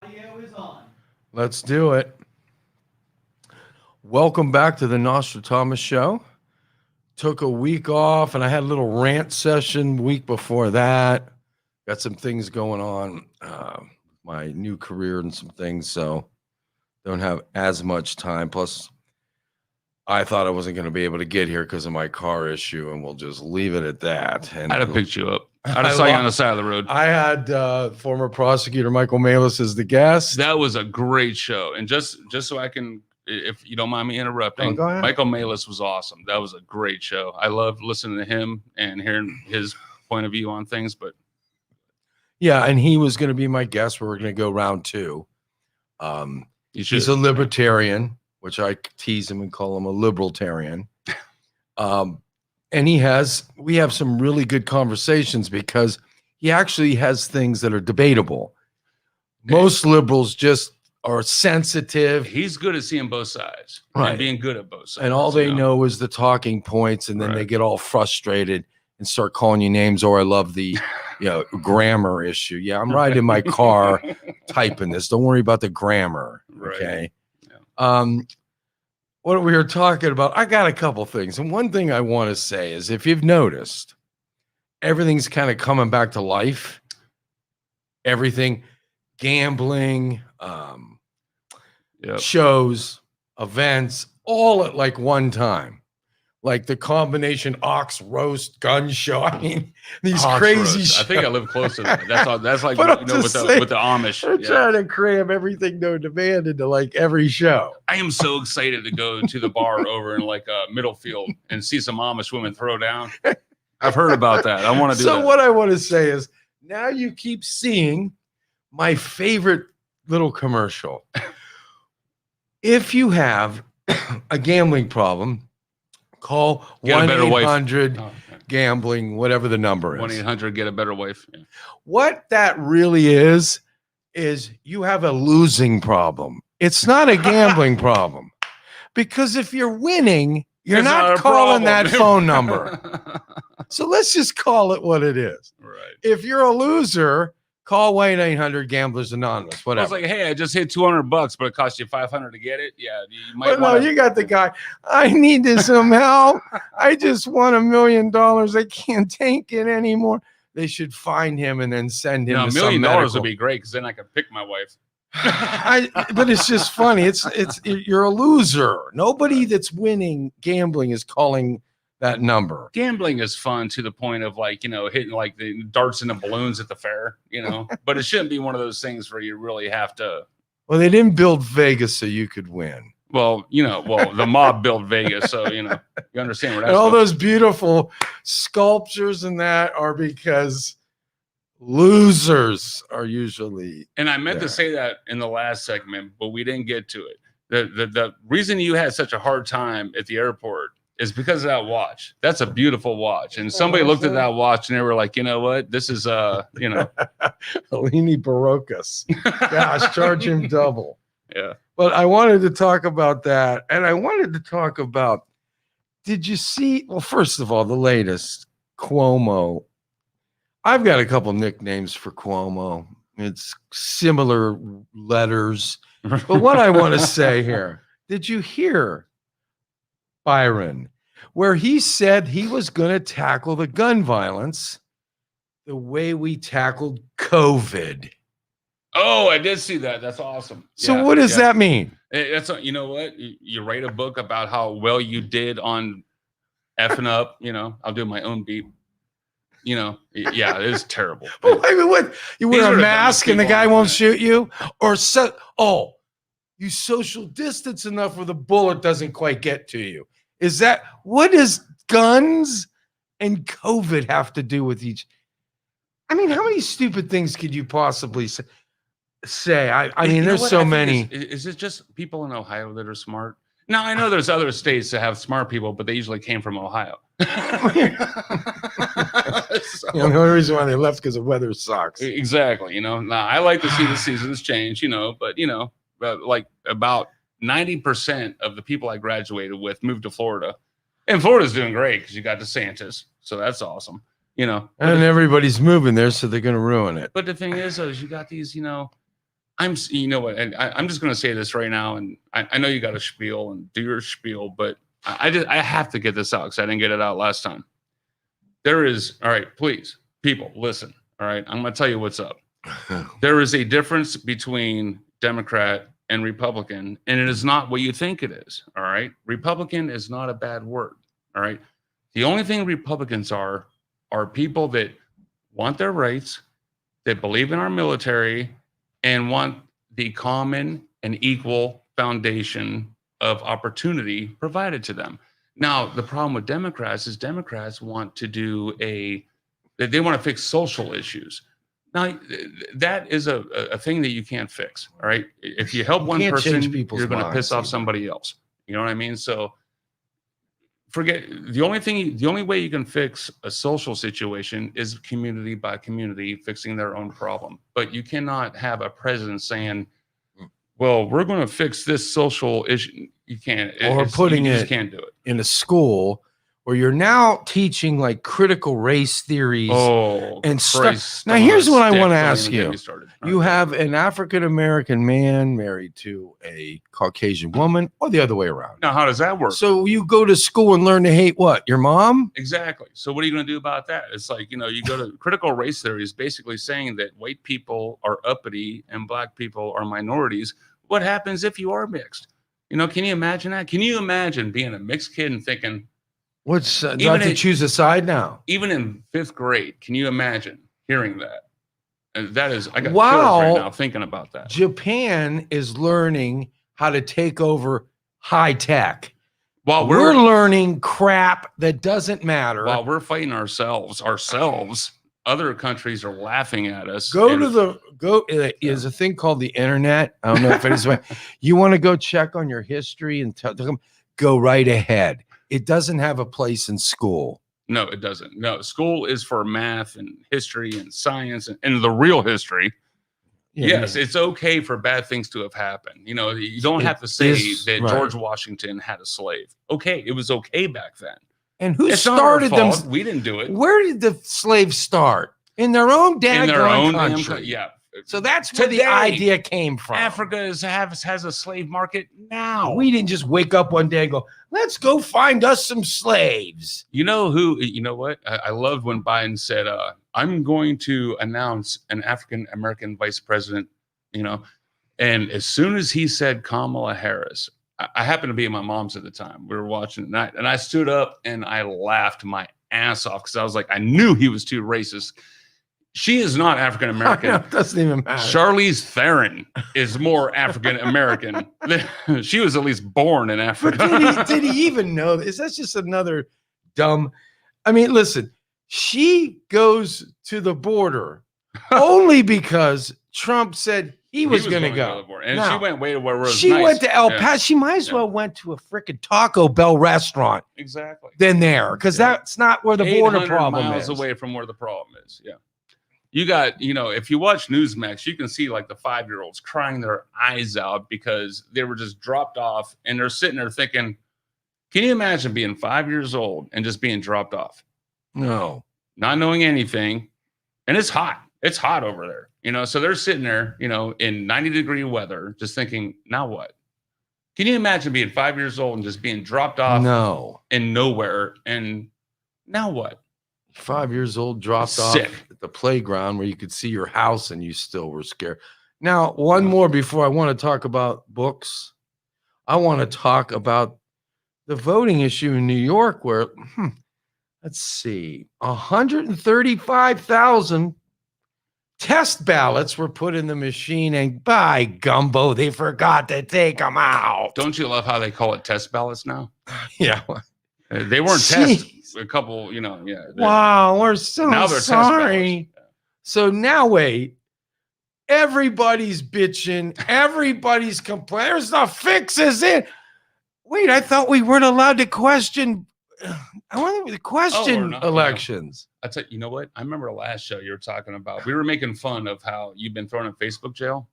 Audio is on. Let's do it. Welcome back to the NostraThomas show. Took a week off and I had a little rant session week before that. Got some things going on, my new career and some things, so don't have as much time. Plus, I thought I wasn't going to be able to get here because of my car issue, and we'll just leave it at that. And I'd have picked you up. I'd have saw you on the side of the road. I had former prosecutor Michael Malis as the guest. That was a great show. And just so I can, if you don't mind me interrupting, go ahead. Michael Malis was awesome. That was a great show. I loved listening to him and hearing his point of view on things. But yeah, and he was going to be my guest. We were going to go round two. He's a libertarian, which I tease him and call him a libertarian. And we have some really good conversations because he actually has things that are debatable. Most liberals just are sensitive. He's good at seeing both sides, right, and being good at both sides. And all they know is the talking points, and then they get all frustrated and start calling you names. Or I love the grammar issue. Yeah, I'm riding in my car typing this. Don't worry about the grammar. Okay. Yeah. What we were talking about, I got a couple things. And one thing I want to say is, if you've noticed, everything's kind of coming back to life. Everything, gambling, shows, events, all at like one time. Like the combination ox roast gun show. I mean, these ox crazy roast. shows. I think I live close to that. That's like with the Amish. They're trying to cram everything no demand into like every show. I am so excited to go to the bar over in like Middlefield and see some Amish women throw down. I've heard about that. I want to do that. So what I want to say is, now you keep seeing my favorite little commercial. If you have a gambling problem, call 1-800-GAMBLING, whatever the number is. 1-800 get a better wife. Yeah. What that really is you have a losing problem. It's not a gambling problem. Because if you're winning, you're not calling that phone number. So let's just call it what it is. Right. If you're a loser, call 1-800-GAMBLERS ANONYMOUS. Whatever. I was like, hey, I just hit $200, but it cost you $500 to get it. Yeah, you might. But no, you got the guy. I needed some help. I just won $1 million. I can't take it anymore. They should find him and then send him. $1 million would be great, because then I could pick my wife. But it's just funny. You're a loser. Nobody that's winning gambling is calling that number. Gambling is fun to the point of hitting like the darts and the balloons at the fair, but it shouldn't be one of those things where you really have to. Well, they didn't build Vegas so you could win. Well, the mob built Vegas, so you understand where that's. And all those beautiful sculptures and that are because losers are usually. And I meant to say that in the last segment, but we didn't get to it. The reason you had such a hard time at the airport is because of that watch. That's a beautiful watch. And somebody looked at that watch and they were like, you know what? This is Alini Barocas. Gosh, charge him double. Yeah. But I wanted to talk about that. And I wanted to talk about, did you see, well, first of all, the latest, Cuomo. I've got a couple nicknames for Cuomo. It's similar letters. But what I want to say here, did you hear Byron, where he said he was going to tackle the gun violence the way we tackled COVID? Oh, I did see that. That's awesome. So what does that mean? That's you know what? You write a book about how well you did on effing up. I'll do my own beep. Yeah, it's terrible. But I mean, what? You wear a mask and the guy won't shoot you, or you social distance enough where the bullet doesn't quite get to you. Is that what does guns and COVID have to do with each? I mean, how many stupid things could you possibly say? I mean, there's so many. Is it just people in Ohio that are smart? Now, I know there's other states that have smart people, but they usually came from Ohio. The only reason why they left because the weather sucks. Exactly. Now I like to see the seasons change, but like about 90% of the people I graduated with moved to Florida, and Florida's doing great because you got DeSantis, so that's awesome. And everybody's moving there, so they're going to ruin it. But the thing is you got these, you know what, and I'm just going to say this right now, and I know you got a spiel and do your spiel, but I have to get this out because I didn't get it out last time. There is, all right, please, people, listen. All right, I'm going to tell you what's up. There is a difference between Democrat and Republican, and it is not what you think it is. All right, Republican is not a bad word. All right, the only thing Republicans are people that want their rights, that believe in our military, and want the common and equal foundation of opportunity provided to them. Now, the problem with Democrats is Democrats want to do they want to fix social issues. Now, that is a thing that you can't fix. All right. If you help one person, you're going to piss off somebody else. You know what I mean? So forget the only way you can fix a social situation is community by community fixing their own problem. But you cannot have a president saying, well, we're going to fix this social issue. You can't. Or putting you it just can't do it in a school where you're now teaching like critical race theories and stuff. Now, here's what I want to ask you. You have an African-American man married to a Caucasian woman or the other way around. Now, how does that work? So you go to school and learn to hate what? Your mom? Exactly. So what are you going to do about that? It's like, you go to critical race theory is basically saying that white people are uppity and black people are minorities. What happens if you are mixed? Can you imagine that? Can you imagine being a mixed kid and thinking, what's do I have to choose a side now? Even in 5th grade, can you imagine hearing that? And that is, I got chills right now thinking about that. Japan is learning how to take over high tech. While we're learning crap that doesn't matter. While we're fighting ourselves, other countries are laughing at us. Is a thing called the internet. I don't know if it is. You want to go check on your history and tell them, go right ahead. It doesn't have a place in school. No, it doesn't. No, school is for math and history and science and the real history. Yeah, yes, it's okay for bad things to have happened. You don't have to say that George Washington had a slave. Okay, it was okay back then. And who started them? We didn't do it. Where did the slaves start? In their own damn country. Yeah. So that's where the idea came from. Africa has a slave market now. We didn't just wake up one day and go, let's go find us some slaves. You know what? I loved when Biden said, I'm going to announce an African-American vice president, and as soon as he said Kamala Harris, I happened to be at my mom's at the time. We were watching at night, and I stood up and I laughed my ass off because I was like, I knew he was too racist. She is not African American. It doesn't even matter. Charlize Theron is more African American. She was at least born in Africa. But did he even know this? That's just another dumb. I mean, listen, she goes to the border only because Trump said he was going to go. And she went way to where it was She went to El Paso. She might as well went to a freaking Taco Bell restaurant. Exactly. Than there, because that's not where the border problem is. Miles away from where the problem is. Yeah. You got, if you watch Newsmax, you can see like the 5-year-olds crying their eyes out because they were just dropped off and they're sitting there thinking, can you imagine being 5 years old and just being dropped off? No. Not knowing anything. And it's hot. It's hot over there, so they're sitting there, in 90-degree weather, just thinking, now what? Can you imagine being 5 years old and just being dropped off in nowhere? And now what? 5 years old, dropped off at the playground where you could see your house and you still were scared. Now, one more before I want to talk about books. I want to talk about the voting issue in New York where, let's see, 135,000 test ballots were put in the machine, and by gumbo, they forgot to take them out. Don't you love how they call it test ballots now? Yeah. They weren't tests. A couple, Wow, we're so sorry. So now wait, everybody's bitching, everybody's complaining. There's no fixes in. Wait, I thought we weren't allowed to question. I want to question elections. I tell you know what? I remember the last show you were talking about. We were making fun of how you've been thrown in Facebook jail.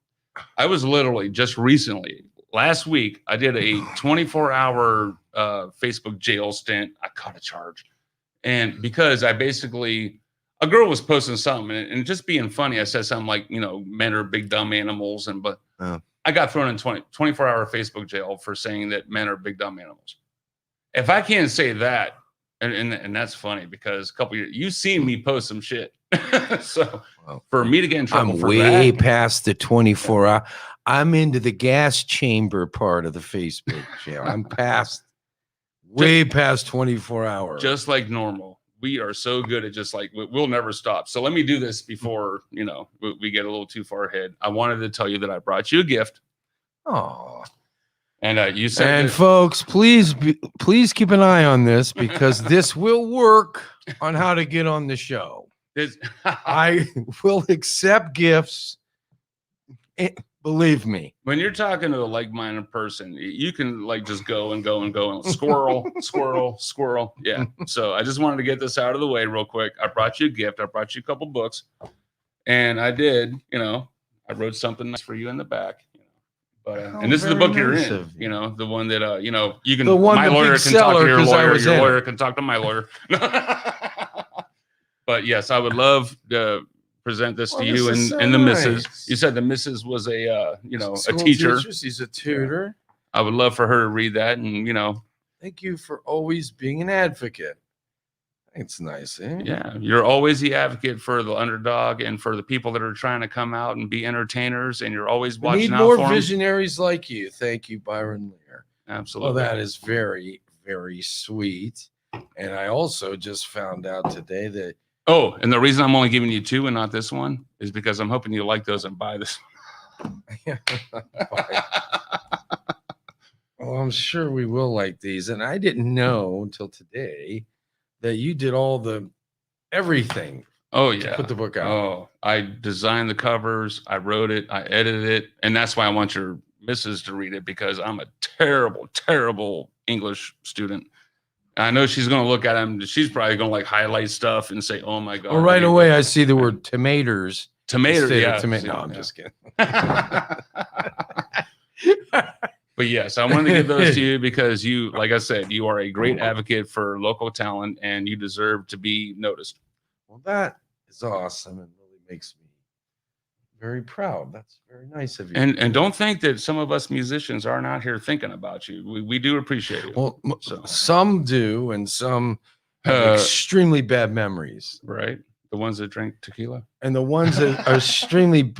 I was literally just recently. Last week, I did a 24-hour Facebook jail stint. I caught a charge. And because I a girl was posting something and just being funny. I said something like, men are big dumb animals, but I got thrown in 24-hour Facebook jail for saying that men are big dumb animals. If I can't say that, and that's funny because a couple years you've seen me post some shit. So for me to get in trouble, I'm for way that, past the 24 hour. I'm into the gas chamber part of the Facebook jail. I'm way past 24 hours. Just like normal. We are so good at just like we'll never stop. So let me do this before we get a little too far ahead. I wanted to tell you that I brought you a gift. Oh, and you said, and folks, please keep an eye on this because this will work on how to get on the show. I will accept gifts. Believe me. When you're talking to a like-minded person, you can like just go and squirrel, squirrel, squirrel. Yeah. So I just wanted to get this out of the way real quick. I brought you a gift. I brought you a couple books, and I did. I wrote something nice for you in the back. But and this is the book you're in. The one that you can. My lawyer can talk to your lawyer. Your lawyer can talk to my lawyer. But yes, I would love to present this to you and the missus. You said the missus was a teacher. She's a tutor. I would love for her to read that, and thank you for always being an advocate. It's nice, eh? Yeah, you're always the advocate for the underdog and for the people that are trying to come out and be entertainers, and you're always watching out for them. Need more visionaries like you. Thank you, Byron Lear. Absolutely. Well, that is very, very sweet. And I also just found out today that and the reason I'm only giving you two and not this one is because I'm hoping you like those and buy this one. Well, I'm sure we will like these. And I didn't know until today that you did everything. Oh, yeah. To put the book out. Oh, I designed the covers. I wrote it. I edited it. And that's why I want your missus to read it because I'm a terrible, terrible English student. I know she's going to look at him. She's probably going to like highlight stuff and say, "Oh my God!" Well, right away, I see the word tomatoes. Tomatoes, yeah. No, I'm just kidding. But yes, I wanted to give those to you because you, like I said, you are a great advocate for local talent, and you deserve to be noticed. Well, that is awesome, and really makes me very proud. That's very nice of you. And don't think that some of us musicians aren't out here thinking about you. We do appreciate it. Well, some do, and some have extremely bad memories. Right. The ones that drink tequila. And the ones that are extremely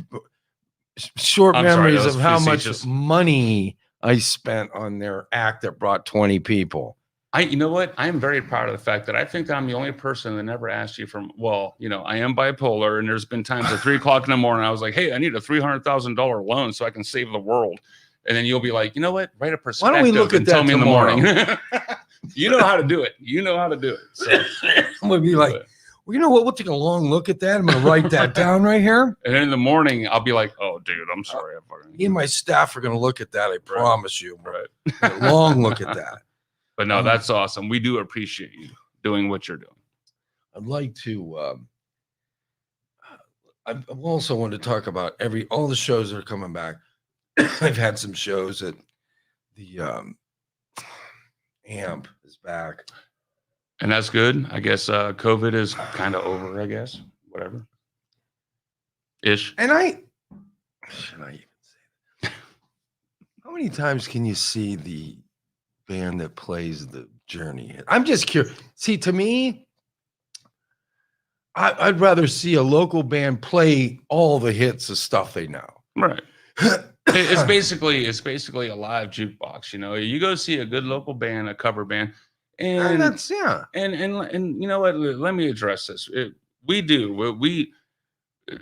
short memories of how much money I spent on their act that brought 20 people. You know what? I am very proud of the fact that I think that I'm the only person that never asked you I am bipolar, and there's been times at 3 o'clock in the morning, I was like, hey, I need a $300,000 loan so I can save the world. And then you'll be like, you know what? Write a perspective. Why don't we look at that tell me tomorrow? In the morning. You know how to do it. You know how to do it. So I'm going to be like, well, you know what? We'll take a long look at that. I'm going to write that down right here. And then in the morning, I'll be like, oh, dude, I'm sorry. Me and my staff are going to look at that. I promise you. Right. A long look at that. But no, that's awesome. We do appreciate you doing what you're doing. I'd like to. I also want to talk about all the shows that are coming back. I've had some shows at the AMP is back, and that's good. I guess COVID is kind of over. I guess whatever. Ish. And should I even say that? How many times can you see the band that plays the Journey? I'm just curious. See, to me, I'd rather see a local band play all the hits of stuff they know. Right. It's basically a live jukebox. You go see a good local band, a cover band, and that's And you know what? Let me address this. We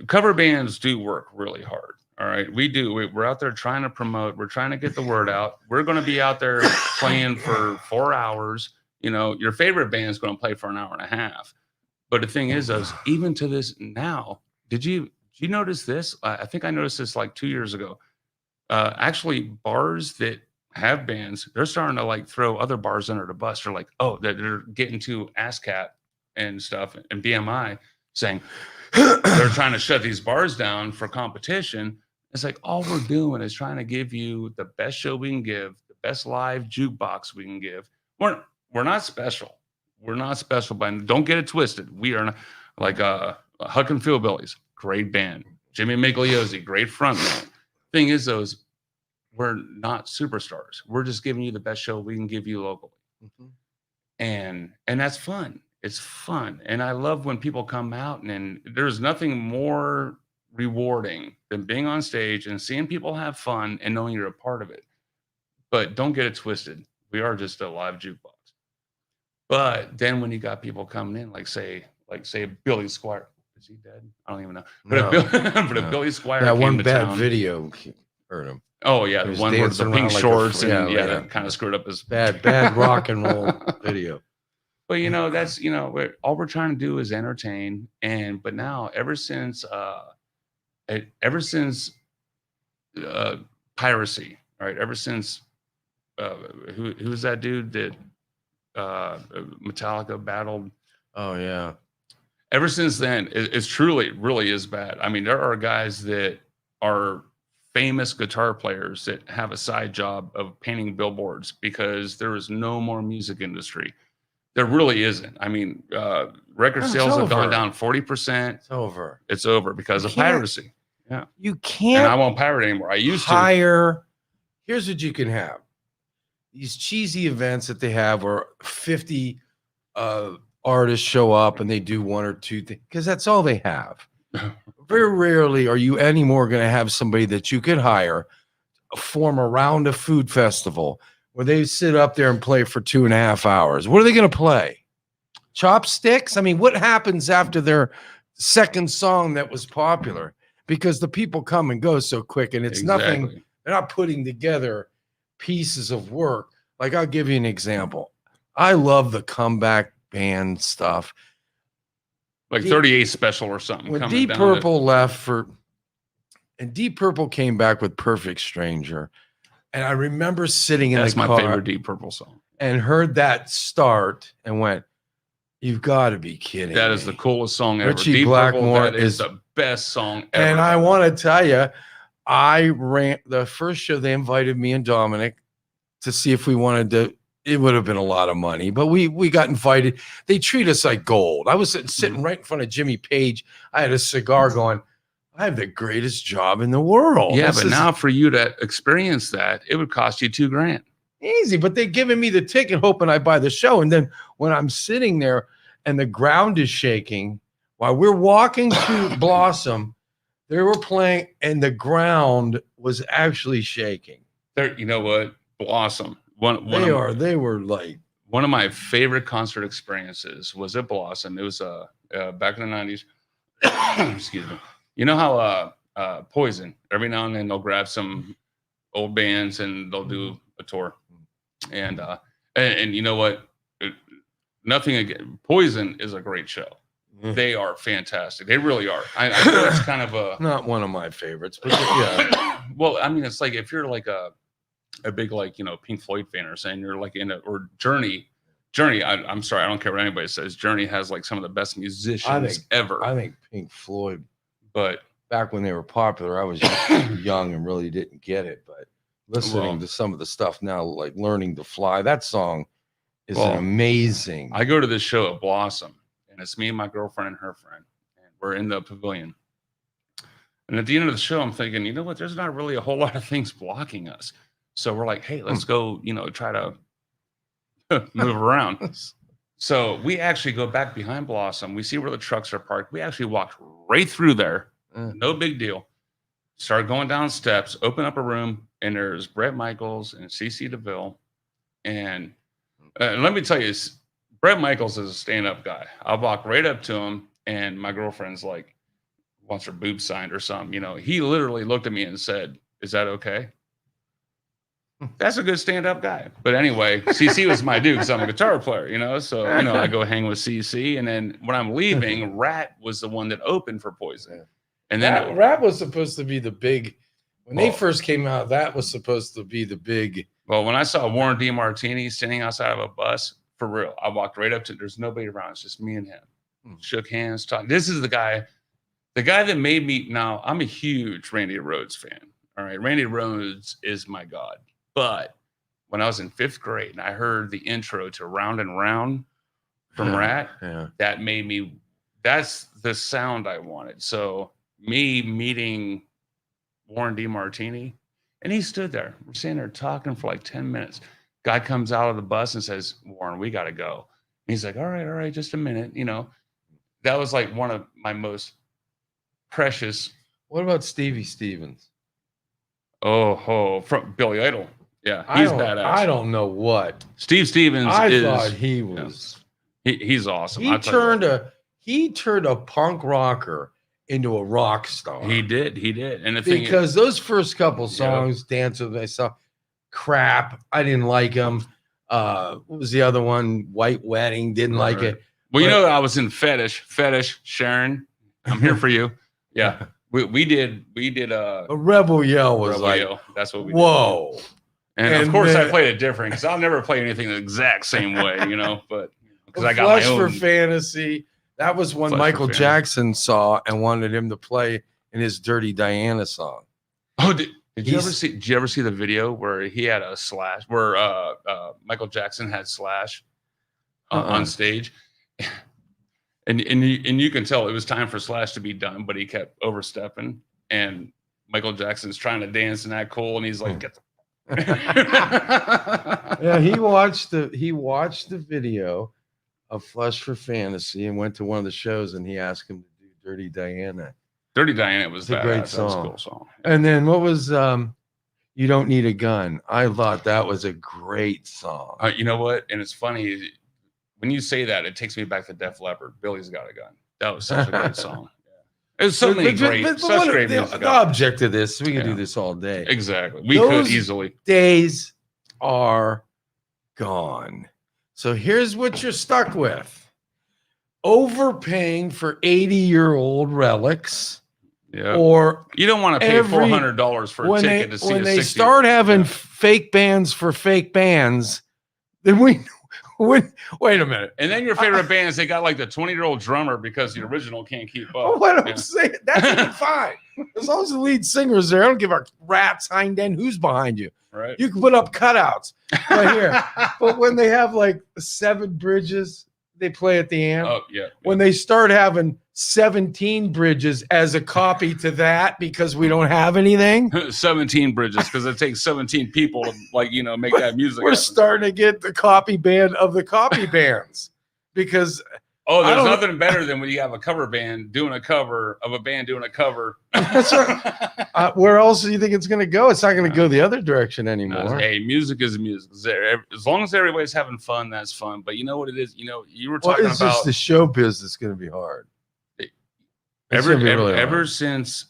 cover bands do work really hard. All right, we do. We're out there trying to promote. We're trying to get the word out. We're going to be out there playing for 4 hours. Your favorite band is going to play for an hour and a half. But the thing is even to this now, did you notice this? I think I noticed this like 2 years ago. Actually, bars that have bands, they're starting to like throw other bars under the bus. They're like, oh, they're getting to ASCAP and stuff and BMI saying they're trying to shut these bars down for competition. It's like all we're doing is trying to give you the best show we can give, the best live jukebox we can give. We're not special. We're not special, but don't get it twisted. We are not. Like Huck and Fillbillies, great band. Jimmy Migliozzi, great frontman. Thing is, though, we're not superstars. We're just giving you the best show we can give you locally. Mm-hmm. And that's fun. It's fun. And I love when people come out and there's nothing more rewarding than being on stage and seeing people have fun and knowing you're a part of it. But don't get it twisted. We are just a live jukebox. But then when you got people coming in, like say Billy Squire, is he dead? I don't even know. But if Billy Squire, that came one to bad town, video hurt him. Oh yeah, the one with the pink shorts that kind of screwed up his bad rock and roll video. But that's all we're trying to do is entertain. But now ever since piracy, right? Ever since who's that dude that Metallica battled? Oh yeah. Ever since then, it's truly really is bad. I mean, there are guys that are famous guitar players that have a side job of painting billboards because there is no more music industry. There really isn't. I mean, record sales have gone down 40%. It's over because of piracy. Yeah. You can't. And I won't pirate anymore. I used to. Here's what you can have. These cheesy events that they have where 50 artists show up and they do one or two things because that's all they have. Very rarely are you anymore going to have somebody that you could hire form around a food festival where they sit up there and play for 2.5 hours. What are they going to play? Chopsticks? I mean, what happens after their second song that was popular? Because the people come and go so quick, and it's nothing. They're not putting together pieces of work. Like, I'll give you an example. I love the comeback band stuff. Like 38 Special or something. When Deep Purple left and Deep Purple came back with Perfect Stranger. And I remember sitting in the car. That's my favorite Deep Purple song. And heard that start and went, you've got to be kidding That me. is the coolest song ever. Richie Deep Blackmore Purple, is the best song ever. And I want to tell you, I ran the first show. They invited me and Dominic to see if we wanted to. It would have been a lot of money, but we got invited. They treat us like gold. I was sitting right in front of Jimmy Page. I had a cigar going, I have the greatest job in the world. Yeah, but now for you to experience that, it would cost you $2,000. Easy, but they're giving me the ticket hoping I buy the show. And then when I'm sitting there and the ground is shaking while we're walking to Blossom, they were playing and the ground was actually shaking. There, you know what? Blossom. They were like one of my favorite concert experiences was at Blossom. It was back in the 90s. Excuse me. You know how Poison, every now and then they'll grab some old bands and they'll do a tour. And you know what? Nothing again. Poison is a great show. They are fantastic. They really are. I know it's kind of not one of my favorites, but yeah. Well, I mean, it's like if you're like a big Pink Floyd fan or saying you're like or Journey. I'm sorry, I don't care what anybody says. Journey has like some of the best musicians ever. I think Pink Floyd. But back when they were popular, I was young and really didn't get it. But listening to some of the stuff now, like Learning to Fly, that song is amazing. I go to this show at Blossom, and it's me and my girlfriend and her friend, and we're in the pavilion. And at the end of the show, I'm thinking, you know what? There's not really a whole lot of things blocking us. So we're like, hey, let's go, try to move around. So we actually go back behind Blossom. We see where the trucks are parked. We actually walked right through there. No big deal. Start going down steps, open up a room, and there's Bret Michaels and CeCe DeVille. And let me tell you, Bret Michaels is a stand-up guy. I walk right up to him, and my girlfriend's like, wants her boob signed or something. He literally looked at me and said, "Is that okay?" That's a good stand-up guy. But anyway, CeCe was my dude because I'm a guitar player, So, I go hang with CeCe. And then when I'm leaving, Rat was the one that opened for Poison. And then Rat was supposed to be the big, when they first came out, that was supposed to be the big. Well, when I saw Warren DeMartini standing outside of a bus, for real, I walked right up to, there's nobody around. It's just me and him. Shook hands, talked. This is the guy that made me, now I'm a huge Randy Rhoads fan. All right. Randy Rhoads is my God. But when I was in 5th grade and I heard the intro to Round and Round from Rat, that made me that's the sound I wanted. So me meeting Warren DeMartini, and he stood there. We're sitting there talking for like 10 minutes. Guy comes out of the bus and says, Warren, we got to go. And he's like, all right, just a minute. You know, that was like one of my most precious. What about Stevie Stevens? Oh, from Billy Idol. Yeah, he's badass. I don't know what. Steve Stevens I thought he was. He's awesome. He turned a punk rocker into a rock star. He did. And the thing because those first couple songs, Dance with Myself, crap. I didn't like them. What was the other one? White Wedding. Didn't like it. Well, you know, I was in Fetish, Sharon. I'm here for you. Yeah. We did a Rebel Yell was Rebel like, Yell. That's what we did. Whoa. And of course, I played it different because I'll never play anything the exact same way, you know. But because I got Flesh my own. for Fantasy. That was one Michael Jackson saw and wanted him to play in his Dirty Diana song. Oh, did you ever see? Did you ever see the video where he had a Slash? Where Michael Jackson had Slash on stage, and you can tell it was time for Slash to be done, but he kept overstepping, and Michael Jackson's trying to dance and act cool, and he's like, "Get the." Yeah, he watched the video of Flesh for Fantasy and went to one of the shows, and he asked him to do Dirty Diana. Dirty Diana was a great song. That was a cool song. And then what was You Don't Need a Gun? I thought that was a great song. You know what? And it's funny when you say that, it takes me back to Def Leppard. Billy's Got a Gun. That was such a great song. There's so many great music. The object of this, we can do this all day. Exactly. We could easily. Days are gone. So here's what you're stuck with. Overpaying for 80-year-old relics. Yeah. Or you don't want to pay $400 for a ticket to see when a they 60 start having fake bands for fake bands, then wait a minute. And then your favorite bands, they got like the 20-year-old drummer because the original can't keep up. What I'm saying, that's even fine. As long as the lead singer's there, I don't give a rat's hind end who's behind you. Right. You can put up cutouts right here. But when they have like 7 bridges, they play at the end. Oh, yeah. When they start having 17 bridges as a copy to that because we don't have anything. 17 bridges because it takes 17 people to make that music. We're starting to get the copy band of the copy bands because there's nothing better than when you have a cover band doing a cover of a band doing a cover. That's right. Where else do you think it's going to go? It's not going to go the other direction anymore. Hey, music is music. As long as everybody's having fun, that's fun. But you know what it is? You know, you were talking about just the show business going to be hard. Ever since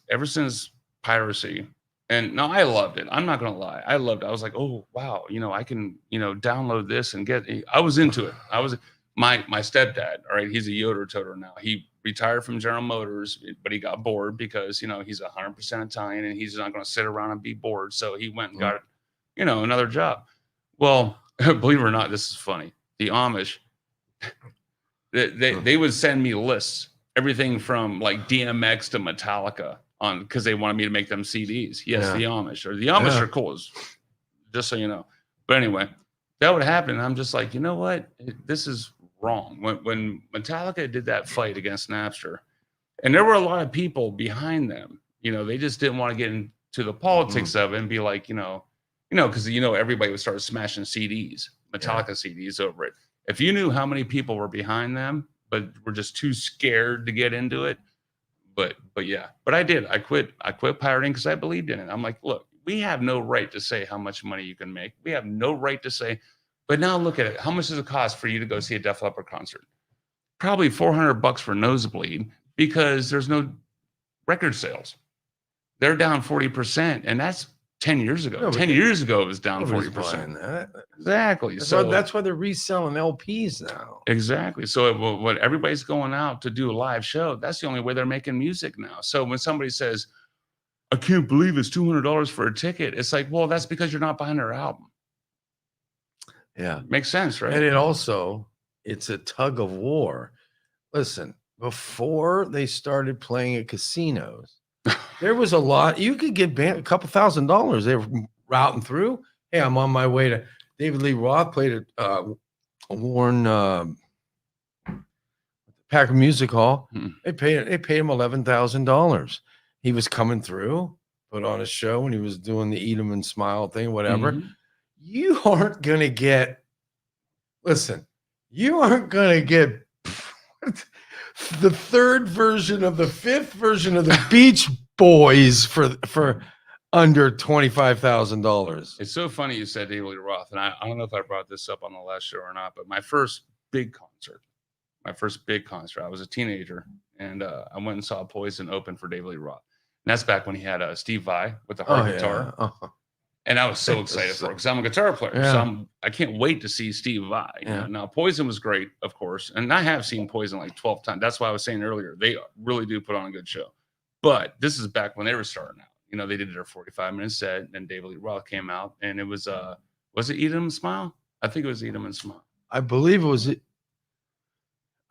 piracy, and no, I loved it. I'm not gonna lie, I loved it. I was like, oh wow, I can download this and get. I was into it. I was my stepdad. All right, he's a Yoder toter now. He retired from General Motors, but he got bored because he's 100% Italian and he's not gonna sit around and be bored. So he went and got another job. Well, believe it or not, this is funny. The Amish, they would send me lists. Everything from like DMX to Metallica because they wanted me to make them CDs. Yes, the Amish are cool, just so you know. But anyway, that would happen. I'm just like, you know what? This is wrong. When Metallica did that fight against Napster, and there were a lot of people behind them. They just didn't want to get into the politics of it and be like, because everybody would start smashing CDs, Metallica CDs over it. If you knew how many people were behind them, but we're just too scared to get into it. But I did. I quit pirating because I believed in it. I'm like, look, we have no right to say how much money you can make. We have no right to say, but now look at it. How much does it cost for you to go see a Def Leppard concert? Probably $400 for nosebleed because there's no record sales. They're down 40%, and that's 10 years ago. 10 years ago, it was down 40%. Exactly. So that's why they're reselling LPs now. Exactly. So what everybody's going out to do a live show, that's the only way they're making music now. So when somebody says, I can't believe it's $200 for a ticket, it's like, well, that's because you're not buying their album. Yeah. Makes sense, right? And it's a tug of war. Listen, before they started playing at casinos, there was a lot. You could get a couple $1,000. They were routing through. Hey, I'm on my way to David Lee Roth played at Warren Packer Music Hall. Hmm. They paid him $11,000. He was coming through, put on a show, and he was doing the eat 'em and smile thing, whatever. Mhm. You aren't gonna get. Listen, you aren't gonna get the fifth version of the Beach Boys for under $25,000. It's so funny you said David Lee Roth, and I don't know if I brought this up on the last show or not, but my first big concert, I was a teenager, and I went and saw Poison open for David Lee Roth. And that's back when he had Steve Vai with the hard guitar. Yeah. Uh-huh. And I was so excited for it because I'm a guitar player. Yeah. So I can't wait to see Steve Vai. You know? Now, Poison was great, of course. And I have seen Poison like 12 times. That's why I was saying earlier, they really do put on a good show. But this is back when they were starting out. You know, they did their 45-minute set, and then David Lee Roth came out, and it was it Eat 'em and Smile? I think it was Eat 'em and Smile. I believe it was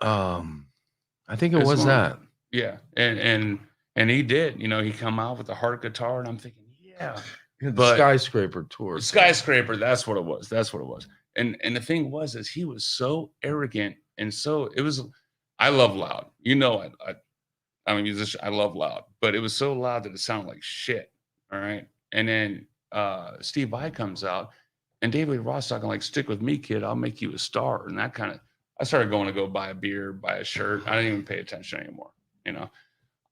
I think it was that. Yeah. And he did. You know, he come out with the hard guitar, and I'm thinking, yeah. But Skyscraper tour. Skyscraper, that's what it was. And the thing was, is he was so arrogant, and so it was. I love loud. You know, I'm a musician. I love loud, but it was so loud that it sounded like shit. All right. And then Steve Vai comes out, and David Lee Roth's talking like, "Stick with me, kid. I'll make you a star." And that kind of, I started going to go buy a beer, buy a shirt. I didn't even pay attention anymore. You know,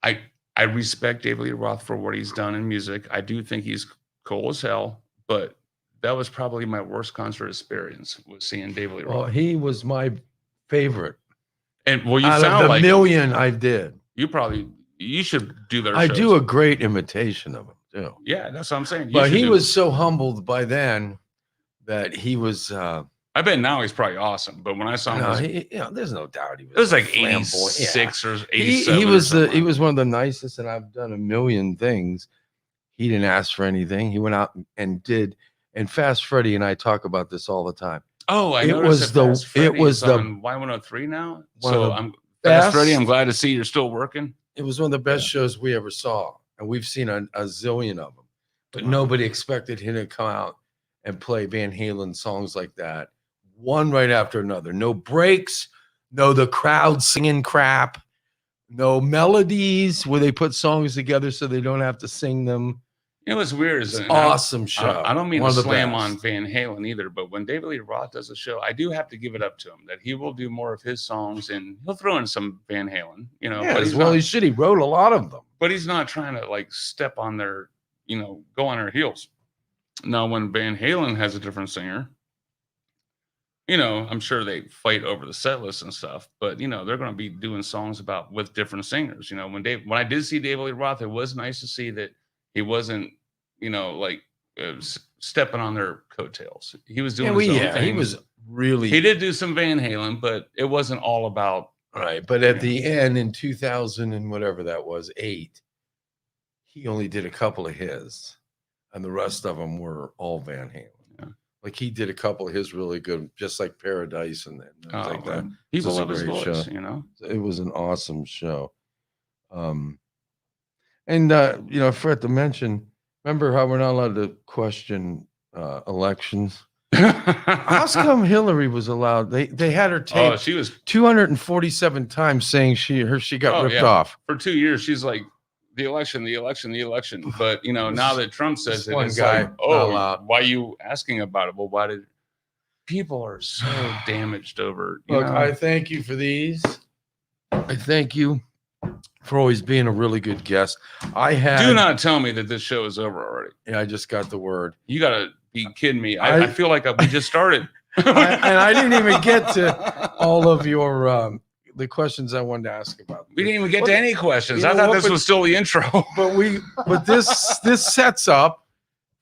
I respect David Lee Roth for what he's done in music. I do think he's cool as hell, but that was probably my worst concert experience, was seeing David Lee Roth. Well, he was my favorite. And well, you out sound of the like million I did. You should do their I shows. do a great imitation of him too. Yeah, that's what I'm saying. But he was so humbled by then that he was. I bet now he's probably awesome. But when I saw him, there's no doubt he was. It was like flamboyant. 86 or 87. He was one of the nicest, and I've done a million things. He didn't ask for anything. He went out and did. And Fast Freddy and I talk about this all the time. Oh, I noticed it was on Y103 now. So I'm Fast Freddy. I'm glad to see you're still working. It was one of the best shows we ever saw, and we've seen a zillion of them. But nobody expected him to come out and play Van Halen songs like that, one right after another. No breaks, no the crowd singing crap, no melodies where they put songs together so they don't have to sing them. You know what's weird is awesome show. I don't mean to slam on Van Halen either, but when David Lee Roth does a show, I do have to give it up to him that he will do more of his songs, and he'll throw in some Van Halen, you know. Yeah, but he should. He wrote a lot of them, but he's not trying to like step on their, you know, go on their heels. Now, when Van Halen has a different singer, you know, I'm sure they fight over the set list and stuff, but you know, they're going to be doing songs with different singers. You know, when I did see David Lee Roth, it was nice to see that he wasn't, you know, like stepping on their coattails. He was doing his own thing. He was really. He did do some Van Halen, but it wasn't all about. Right, but at the end in 2000 and whatever that was, 8, he only did a couple of his, and the rest of them were all Van Halen. Yeah. Like he did a couple of his really good, just like Paradise and things like that. People love his voice, you know. It was an awesome show. And you know, I forgot to mention. Remember how we're not allowed to question elections? How come Hillary was allowed? They had her taped. Oh, she was 247 times saying she got ripped off. For 2 years. She's like the election. But you know, now that Trump says it, it's guy, like, oh, why are you asking about it? Well, why did people are so damaged over? Look, I thank you for these. I thank you for always being a really good guest. Do not tell me that this show is over already. Yeah, I just got the word. You gotta be kidding me. I feel like we just started. And I didn't even get to all of your the questions I wanted to ask about. We didn't even get to any questions. I thought this was still the intro. But this sets up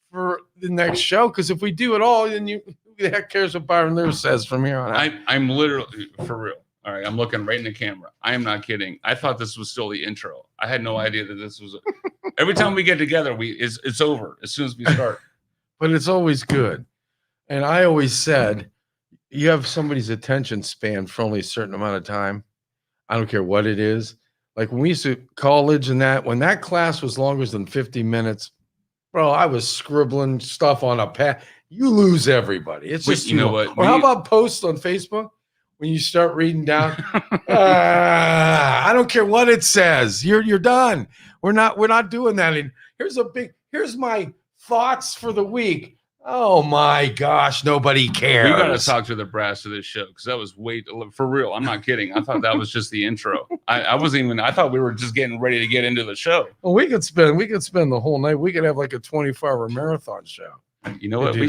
for the next show, because if we do it all, then who the heck cares what Byron Lewis says from here on out? I'm literally, for real. All right, I'm looking right in the camera. I am not kidding. I thought this was still the intro. I had no idea that this was. Every time we get together, it's over as soon as we start. But it's always good. And I always said, you have somebody's attention span for only a certain amount of time. I don't care what it is. Like when we used to college and that, when that class was longer than 50 minutes, bro, I was scribbling stuff on a pad. You lose everybody. It's just, you know what? Or how about posts on Facebook? when you start reading down. I don't care what it says. You're done. We're not doing that. And here's my thoughts for the week. Oh my gosh, nobody cares. We got to talk to the brass of this show because that was for real. I'm not kidding. I thought that was just the intro. I wasn't even. I thought we were just getting ready to get into the show. Well, we could spend the whole night. We could have like a 24-hour marathon show. You know what? We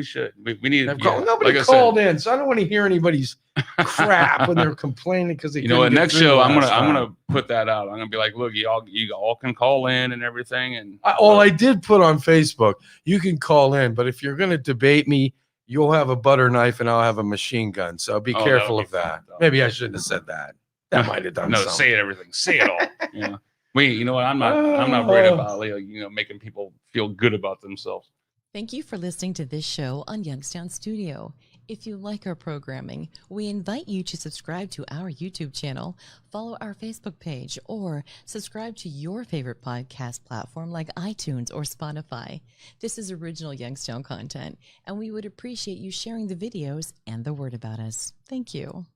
should. We need. Nobody called in, so I don't want to hear anybody's crap when they're complaining because they. You know what? Next show, I'm gonna put that out. I'm gonna be like, look, you all can call in and everything. And I did put on Facebook. You can call in, but if you're gonna debate me, you'll have a butter knife and I'll have a machine gun. So be careful of that. Maybe I shouldn't have said that. That might have done. No, something. say everything. Say it all. You know what? I'm not worried about making people feel good about themselves. Thank you for listening to this show on Youngstown Studio. If you like our programming, we invite you to subscribe to our YouTube channel, follow our Facebook page, or subscribe to your favorite podcast platform like iTunes or Spotify. This is original Youngstown content, and we would appreciate you sharing the videos and the word about us. Thank you.